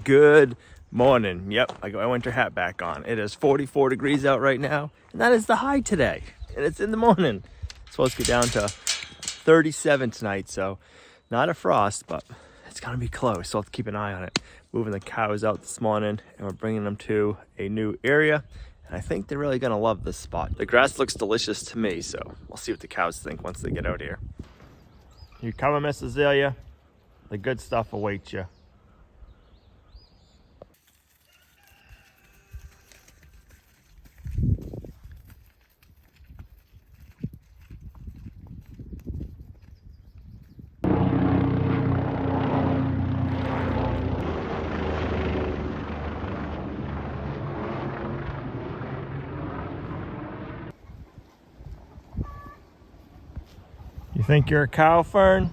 Good morning. Yep, I got my winter hat back on. It is 44 degrees out right now, and that is the high today. And it's in the morning. It's supposed to get down to 37 tonight, so not a frost, but it's gonna be close, so I'll have to keep an eye on it. Moving the cows out this morning, and we're bringing them to a new area. And I think they're really gonna love this spot. The grass looks delicious to me, so we'll see what the cows think once they get out here. You coming, Miss Azalea? The good stuff awaits you. You think you're a cow, Fern?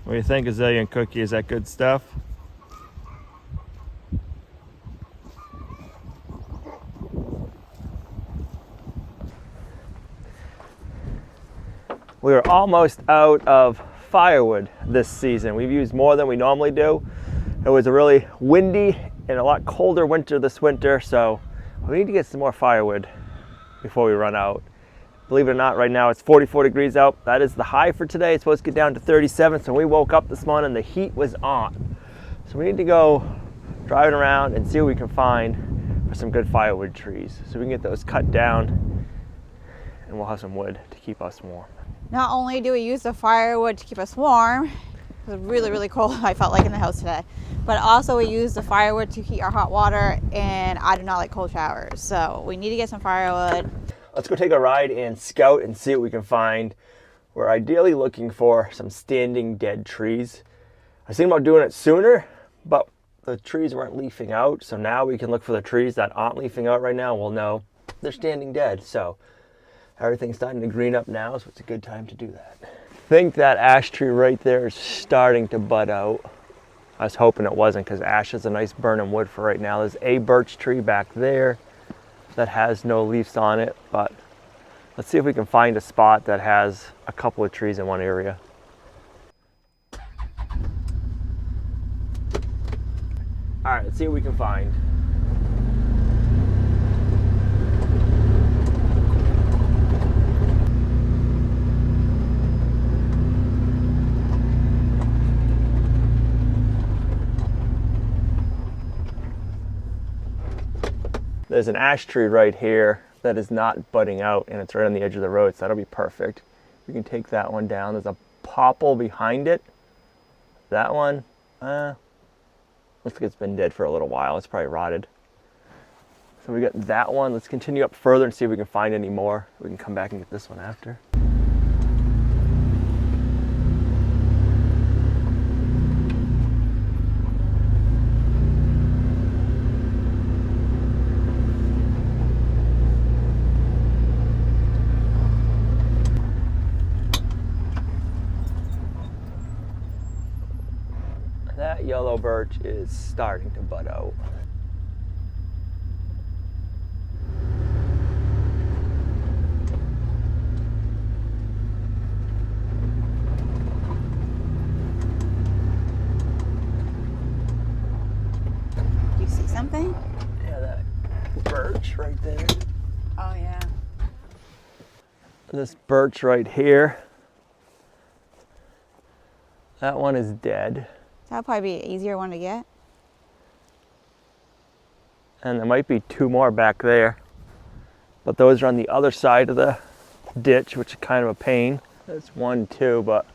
What do you think, Azalea and Cookie? Is that good stuff? We're almost out of firewood this season. We've used more than we normally do. It was a really windy and a lot colder winter this winter, so we need to get some more firewood before we run out. Believe it or not, right now it's 44 degrees out. That is the high for today. It's supposed to get down to 37. So when we woke up this morning, the heat was on. So we need to go driving around and see what we can find for some good firewood trees, so we can get those cut down and we'll have some wood to keep us warm. Not only do we use the firewood to keep us warm, it was really, really cold, I felt like, in the house today, but also we use the firewood to heat our hot water, and I do not like cold showers, so we need to get some firewood. Let's go take a ride and scout and see what we can find. We're ideally looking for some standing dead trees. I was thinking about doing it sooner, but the trees weren't leafing out, so now we can look for the trees that aren't leafing out right now. We'll know they're standing dead, so everything's starting to green up now, so it's a good time to do that. I think that ash tree right there is starting to bud out. I was hoping it wasn't, because ash is a nice burning wood for right now. There's a birch tree back there that has no leaves on it, but let's see if we can find a spot that has a couple of trees in one area. All right, let's see what we can find. There's an ash tree right here that is not budding out, and it's right on the edge of the road, so that'll be perfect. We can take that one down. There's a popple behind it. That one, looks like it's been dead for a little while. It's probably rotted. So we got that one. Let's continue up further and see if we can find any more. We can come back and get this one after. That yellow birch is starting to bud out. Do you see something? Yeah, that birch right there. Oh yeah. This birch right here, that one is dead. That'll probably be an easier one to get. And there might be two more back there, but those are on the other side of the ditch, which is kind of a pain. There's one too, but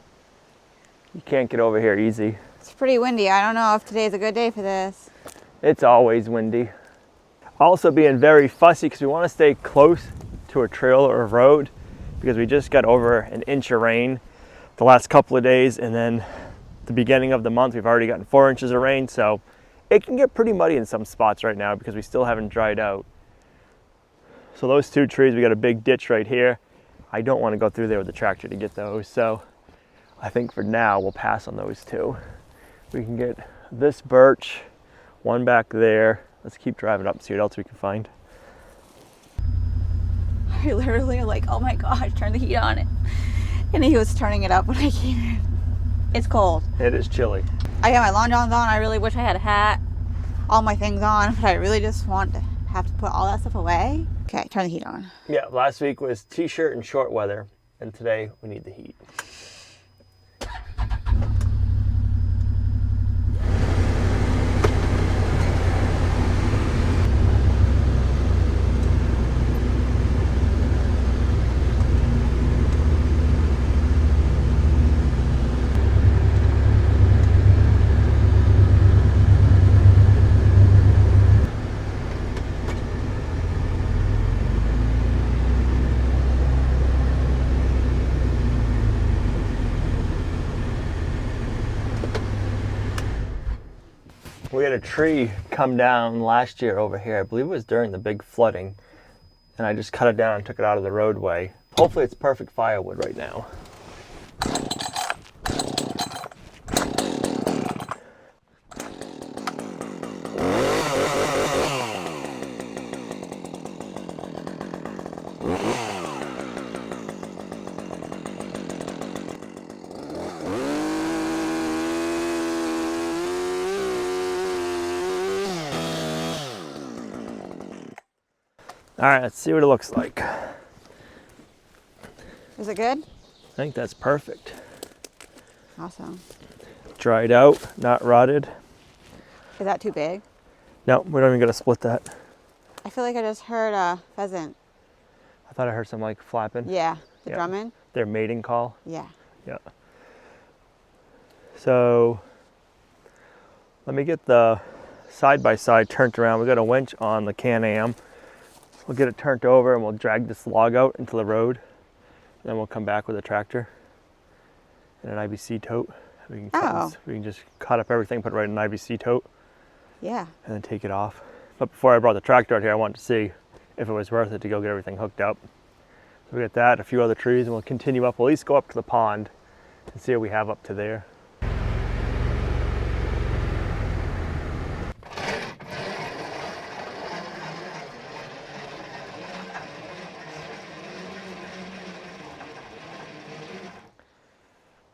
you can't get over here easy. It's pretty windy. I don't know if today's a good day for this. It's always windy. Also being very fussy because we want to stay close to a trail or a road, because we just got over an inch of rain the last couple of days, and then the beginning of the month we've already gotten 4 inches of rain, so it can get pretty muddy in some spots right now because we still haven't dried out. So those two trees, we got a big ditch right here. I don't want to go through there with the tractor to get those, so I think for now we'll pass on those two. We can get this birch, one back there. Let's keep driving up and see what else we can find. I literally like, oh my gosh, turn the heat on it. And he was turning it up when I came in. It's cold. It is chilly. I got my long johns on. I really wish I had a hat, all my things on, but I really just want to have to put all that stuff away. Okay, turn the heat on. Yeah, last week was t-shirt and short weather, and today we need the heat. We had a tree come down last year over here. I believe it was during the big flooding. And I just cut it down and took it out of the roadway. Hopefully it's perfect firewood right now. All right, let's see what it looks like. Is it good? I think that's perfect. Awesome. Dried out, not rotted. Is that too big? No, we don't even gotta split that. I feel like I just heard a pheasant. I thought I heard some like flapping. Yeah, the Yeah. drumming. Their mating call. Yeah. Yeah. So let me get the side-by-side turned around. We got a winch on the Can-Am. We'll get it turned over and we'll drag this log out into the road. And then we'll come back with a tractor and an IBC tote. We can just cut up everything, put it right in an IBC tote. Yeah. And then take it off. But before I brought the tractor out here, I wanted to see if it was worth it to go get everything hooked up. So we got that, a few other trees, and we'll continue up. We'll at least go up to the pond and see what we have up to there.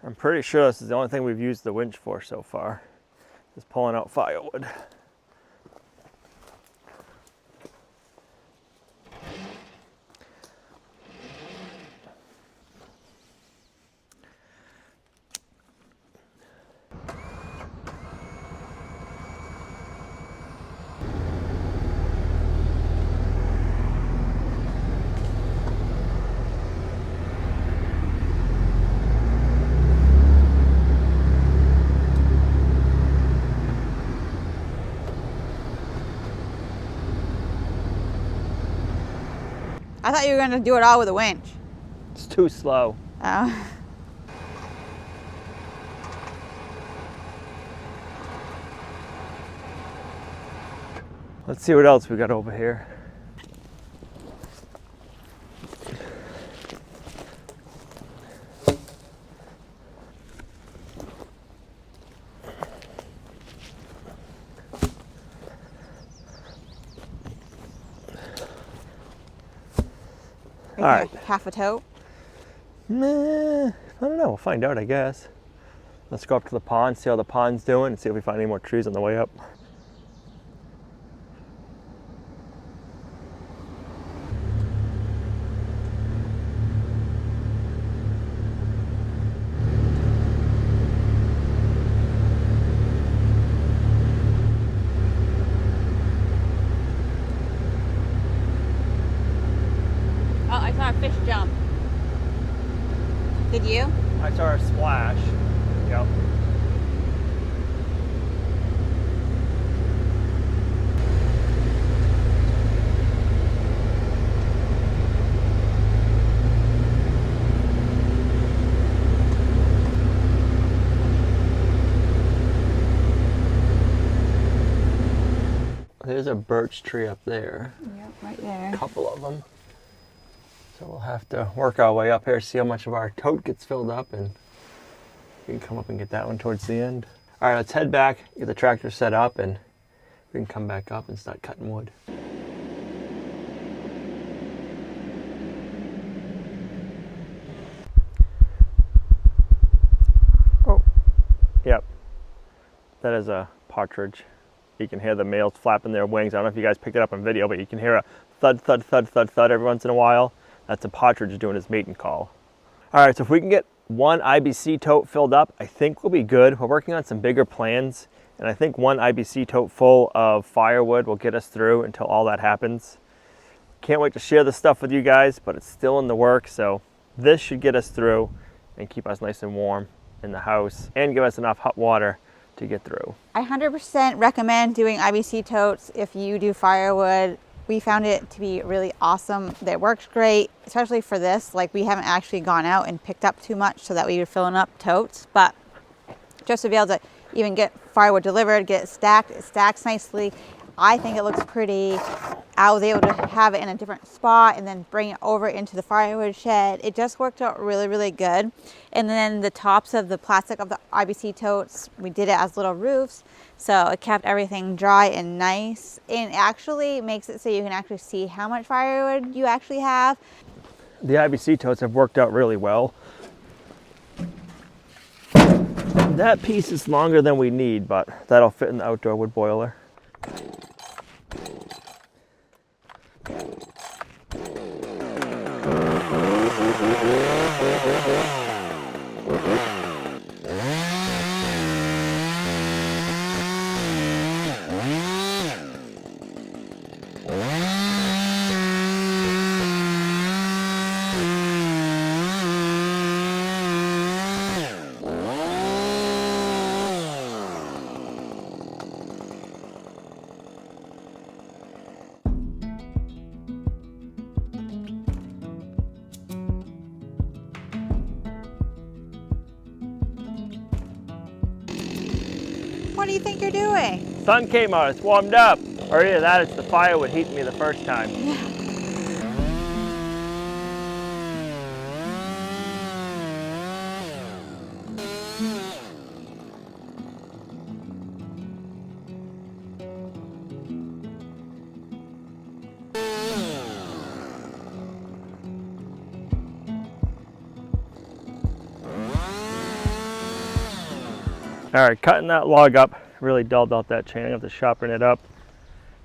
I'm pretty sure this is the only thing we've used the winch for so far, is pulling out firewood. I thought you were going to do it all with a winch. It's too slow. Oh. Let's see what else we got over here. All right. Half a tote. Nah, I don't know. We'll find out, I guess. Let's go up to the pond, see how the pond's doing, and see if we find any more trees on the way up. Oh, I saw a fish jump. Did you? I saw a splash. Yep. There's a birch tree up there. Yep, right there. A couple of them. So we'll have to work our way up here, see how much of our tote gets filled up, and we can come up and get that one towards the end. All right, let's head back, get the tractor set up, and we can come back up and start cutting wood. That is a partridge. You can hear the males flapping their wings. I don't know if you guys picked it up on video, but you can hear a thud, thud, thud, thud, thud every once in a while. That's a partridge doing his mating call. All right, so if we can get one IBC tote filled up, I think we'll be good. We're working on some bigger plans, and I think one IBC tote full of firewood will get us through until all that happens. Can't wait to share this stuff with you guys, but it's still in the works, so this should get us through and keep us nice and warm in the house and give us enough hot water to get through. I 100% recommend doing IBC totes if you do firewood. We found it to be really awesome. That works great, especially for this. Like, we haven't actually gone out and picked up too much so that we were filling up totes, but just to be able to even get firewood delivered, get it stacks nicely. I think it looks pretty. I was able to have it in a different spot and then bring it over into the firewood shed. It just worked out really, really good. And then the tops of the plastic of the IBC totes, we did it as little roofs. So it kept everything dry and nice. And actually makes it so you can actually see how much firewood you actually have. The IBC totes have worked out really well. That piece is longer than we need, but that'll fit in the outdoor wood boiler. What do you think you're doing? Sun came out, it's warmed up. Or either that, it's the firewood heating me the first time. All right, cutting that log up really dulled out that chain. I have to sharpen it up.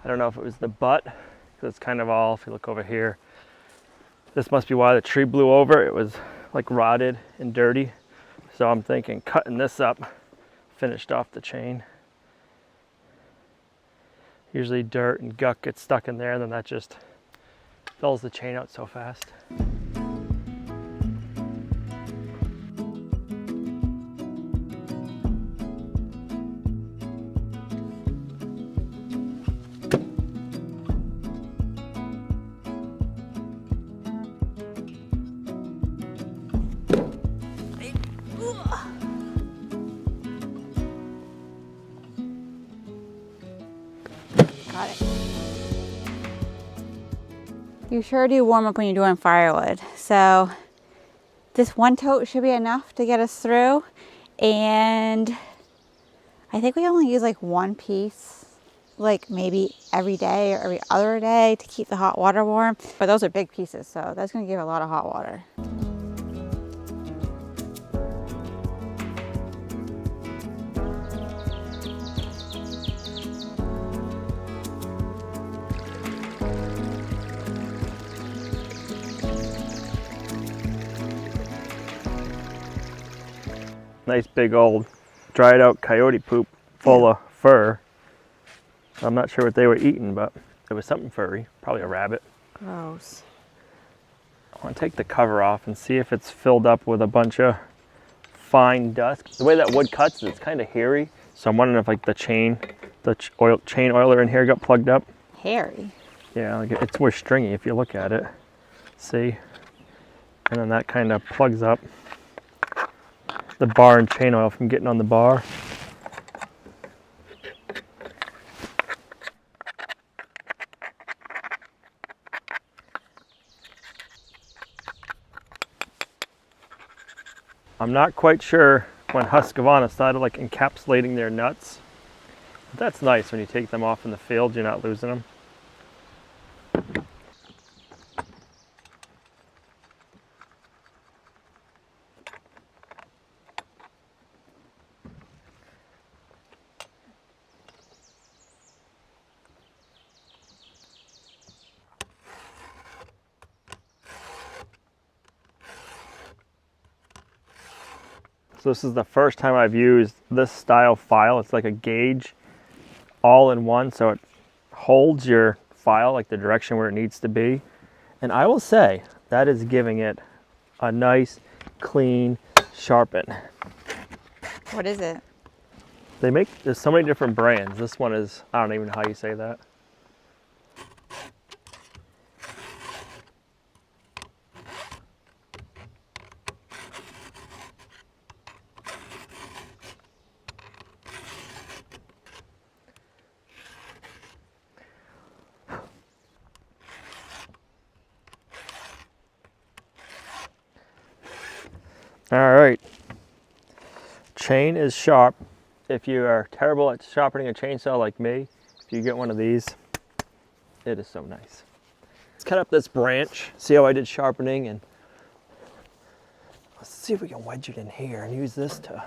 I don't know if it was the butt, because it's kind of all, if you look over here, this must be why the tree blew over. It was like rotted and dirty. So I'm thinking cutting this up finished off the chain. Usually dirt and guck gets stuck in there, and then that just fills the chain out so fast. Got it. You sure do warm up when you're doing firewood. So this one tote should be enough to get us through. And I think we only use like one piece, like maybe every day or every other day to keep the hot water warm. But those are big pieces, so that's gonna give a lot of hot water. Nice big old dried out coyote poop full of fur. I'm not sure what they were eating, but it was something furry, probably a rabbit. Gross. I want to take the cover off and see if it's filled up with a bunch of fine dust. The way that wood cuts, it's kind of hairy. So I'm wondering if like the chain oiler in here got plugged up. Hairy? Yeah, like it's more stringy if you look at it. See? And then that kind of plugs up the bar and chain oil from getting on the bar. I'm not quite sure when Husqvarna started like encapsulating their nuts. But that's nice when you take them off in the field, you're not losing them. So this is the first time I've used this style file. It's like a gauge all in one, so it holds your file like the direction where it needs to be. And I will say that is giving it a nice, clean sharpen. What is it? There's so many different brands. This one is, I don't even know how you say that. All right, chain is sharp. If you are terrible at sharpening a chainsaw like me, if you get one of these, it is so nice. Let's cut up this branch, see how I did sharpening, and let's see if we can wedge it in here and use this to.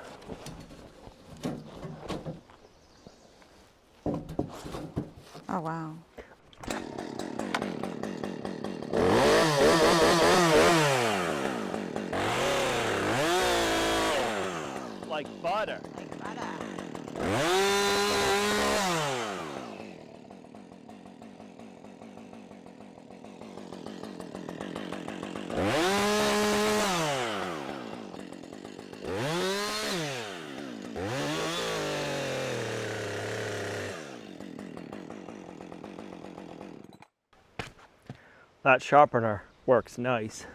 Oh, wow. Like butter. Like butter. That sharpener works nice.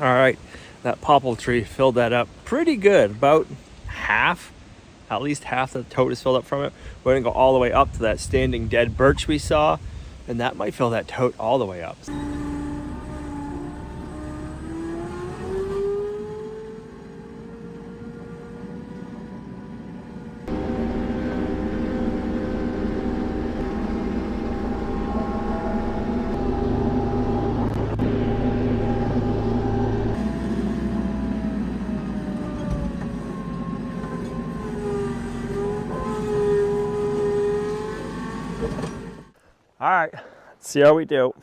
All right, that popple tree filled that up pretty good, about half, at least half the tote is filled up from it. We're gonna go all the way up to that standing dead birch we saw, and that might fill that tote all the way up. All right, let's see how we do.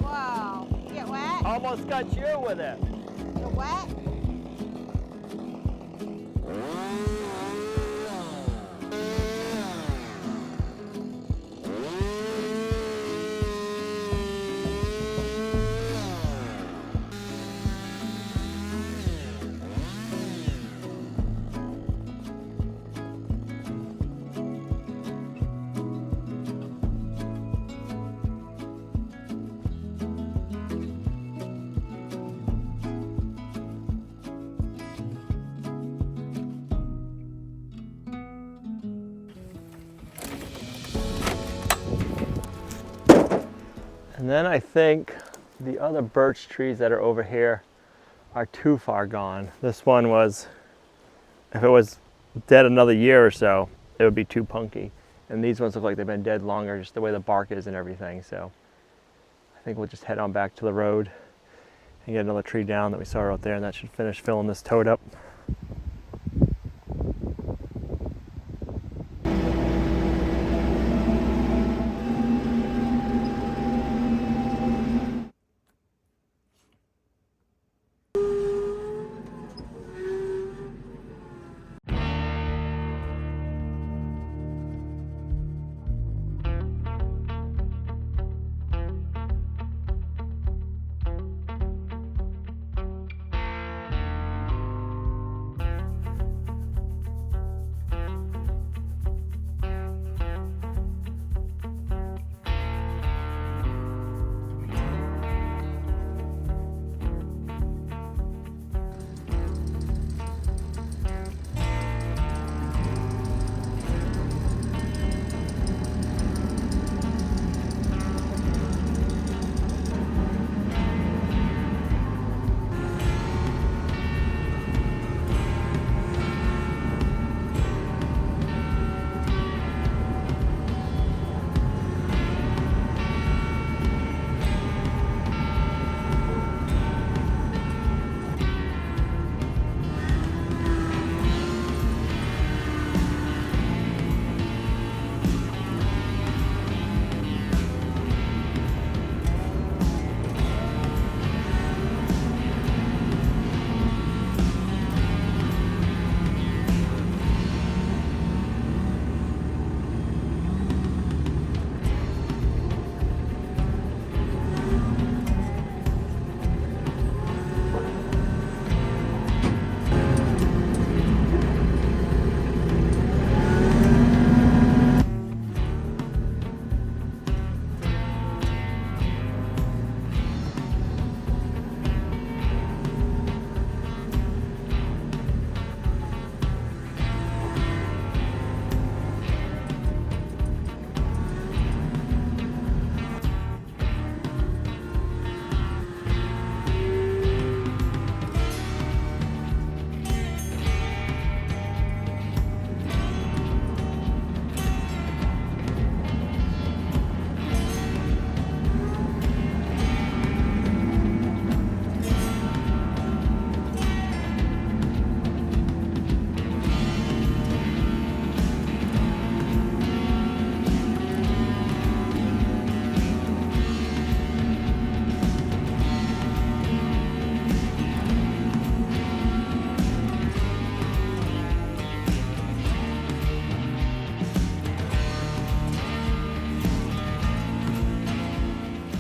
Wow. Get wet? Almost got you with it. You're wet? And then I think the other birch trees that are over here are too far gone. This one was, if it was dead another year or so, it would be too punky. And these ones look like they've been dead longer, just the way the bark is and everything. So I think we'll just head on back to the road and get another tree down that we saw out there, and that should finish filling this tote up.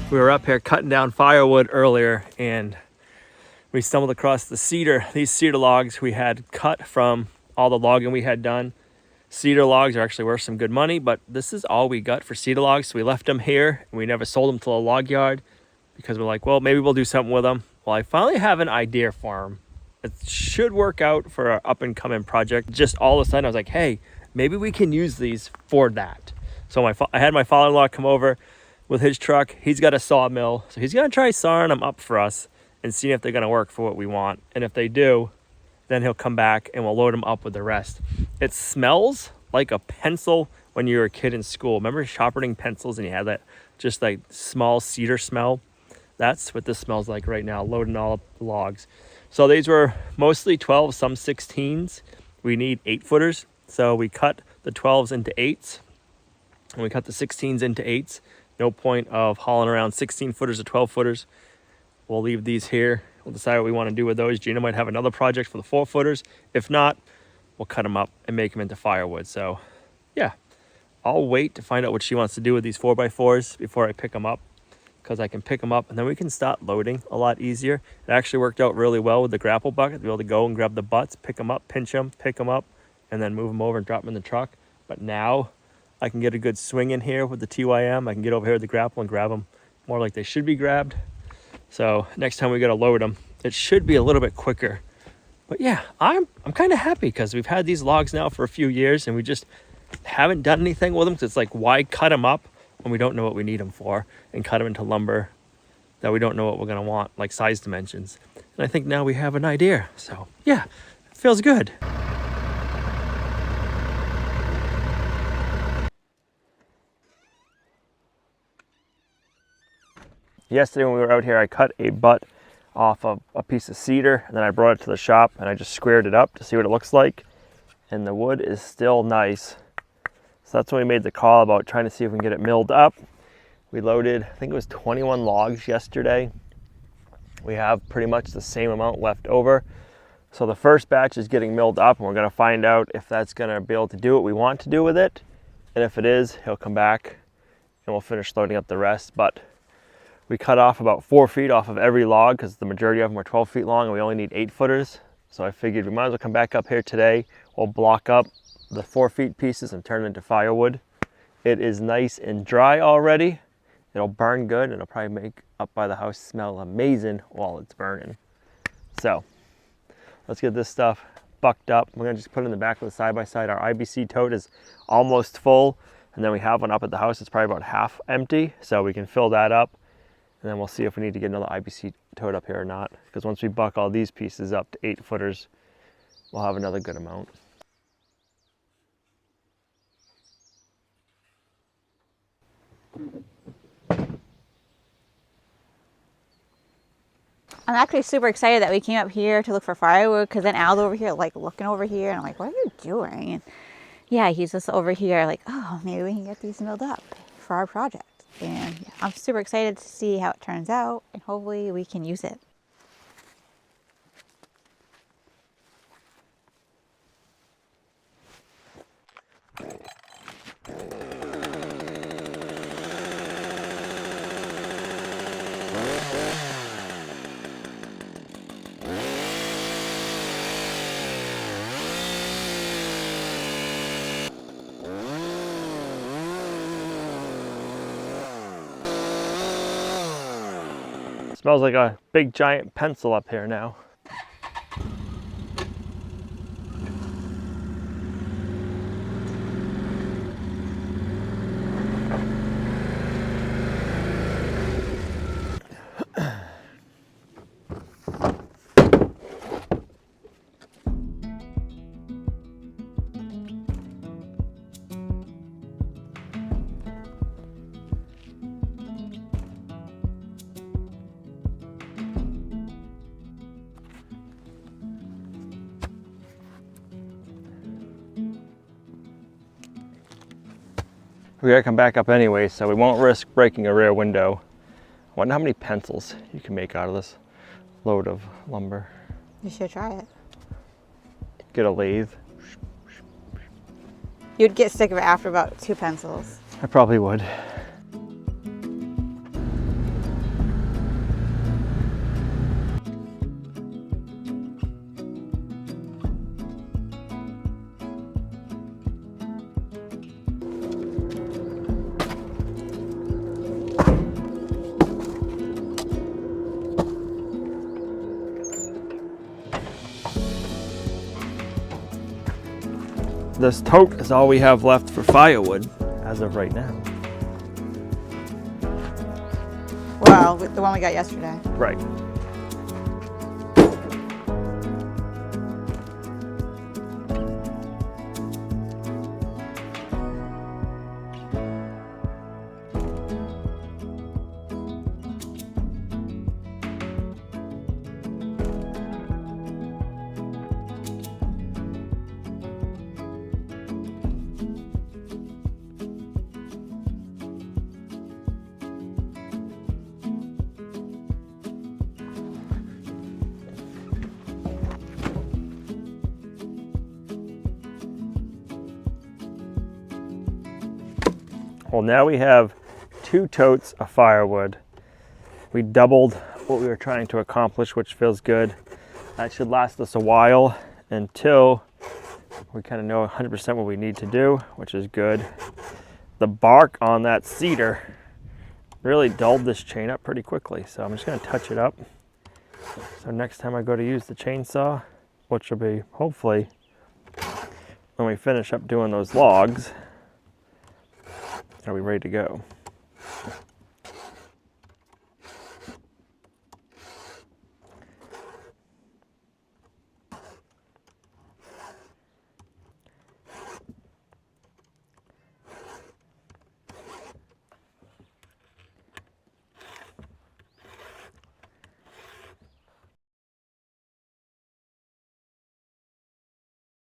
We were up here cutting down firewood earlier and we stumbled across these cedar logs we had cut from all the logging we had done. Cedar logs are actually worth some good money, but this is all we got for cedar logs. So we left them here and we never sold them to a log yard because we're like, well, maybe we'll do something with them. Well, I finally have an idea for them. It should work out for our up and coming project. Just all of a sudden I was like, hey, maybe we can use these for that. So I had my father-in-law come over with his truck. He's got a sawmill, so he's gonna try sawing them up for us and seeing if they're gonna work for what we want. And if they do, then he'll come back and we'll load them up with the rest. It smells like a pencil when you were a kid in school. Remember sharpening pencils and you had that just like small cedar smell? That's what this smells like right now, loading all up the logs. So these were mostly 12, some 16s. We need 8-footers. So we cut the 12s into 8s and we cut the 16s into 8s. No point of hauling around 16-footers or 12-footers. We'll leave these here. We'll decide what we want to do with those. Gina might have another project for the 4-footers. If not, we'll cut them up and make them into firewood. So yeah, I'll wait to find out what she wants to do with these 4x4s before I pick them up, because I can pick them up and then we can start loading a lot easier. It actually worked out really well with the grapple bucket to be able to go and grab the butts, pick them up, pinch them, pick them up, and then move them over and drop them in the truck. But now I can get a good swing in here with the TYM. I can get over here with the grapple and grab them more like they should be grabbed. So next time we got to load them, it should be a little bit quicker. But yeah, I'm kind of happy because we've had these logs now for a few years and we just haven't done anything with them, because it's like, why cut them up when we don't know what we need them for, and cut them into lumber that we don't know what we're going to want, like size dimensions. And I think now we have an idea. So yeah, it feels good. Yesterday when we were out here, I cut a butt off of a piece of cedar and then I brought it to the shop and I just squared it up to see what it looks like. And the wood is still nice. So that's when we made the call about trying to see if we can get it milled up. We loaded, I think it was 21 logs yesterday. We have pretty much the same amount left over. So the first batch is getting milled up and we're gonna find out if that's gonna be able to do what we want to do with it. And if it is, he'll come back and we'll finish loading up the rest. But we cut off about 4 feet off of every log because the majority of them are 12 feet long and we only need 8-footers. So I figured we might as well come back up here today. We'll block up the 4 feet pieces and turn it into firewood. It is nice and dry already. It'll burn good and it'll probably make up by the house smell amazing while it's burning. So let's get this stuff bucked up. We're gonna just put it in the back of the side-by-side. Our IBC tote is almost full, and then we have one up at the house. It's probably about half empty, so we can fill that up. And then we'll see if we need to get another IBC tote up here or not. Because once we buck all these pieces up to 8-footers, we'll have another good amount. I'm actually super excited that we came up here to look for firewood, because then Al's over here like looking over here and I'm like, what are you doing? And yeah, he's just over here like, oh, maybe we can get these milled up for our project. And yeah, I'm super excited to see how it turns out and hopefully we can use it. Smells like a big giant pencil up here now. We gotta come back up anyway, so we won't risk breaking a rear window. I wonder how many pencils you can make out of this load of lumber. You should try it. Get a lathe. You'd get sick of it after about 2 pencils. I probably would. this tote is all we have left for firewood as of right now. Well, the one we got yesterday. Right. Well, now we have 2 totes of firewood. We doubled what we were trying to accomplish, which feels good. That should last us a while until we kind of know 100% what we need to do, which is good. The bark on that cedar really dulled this chain up pretty quickly, so I'm just going to touch it up. So next time I go to use the chainsaw, which will be hopefully when we finish up doing those logs, are we ready to go?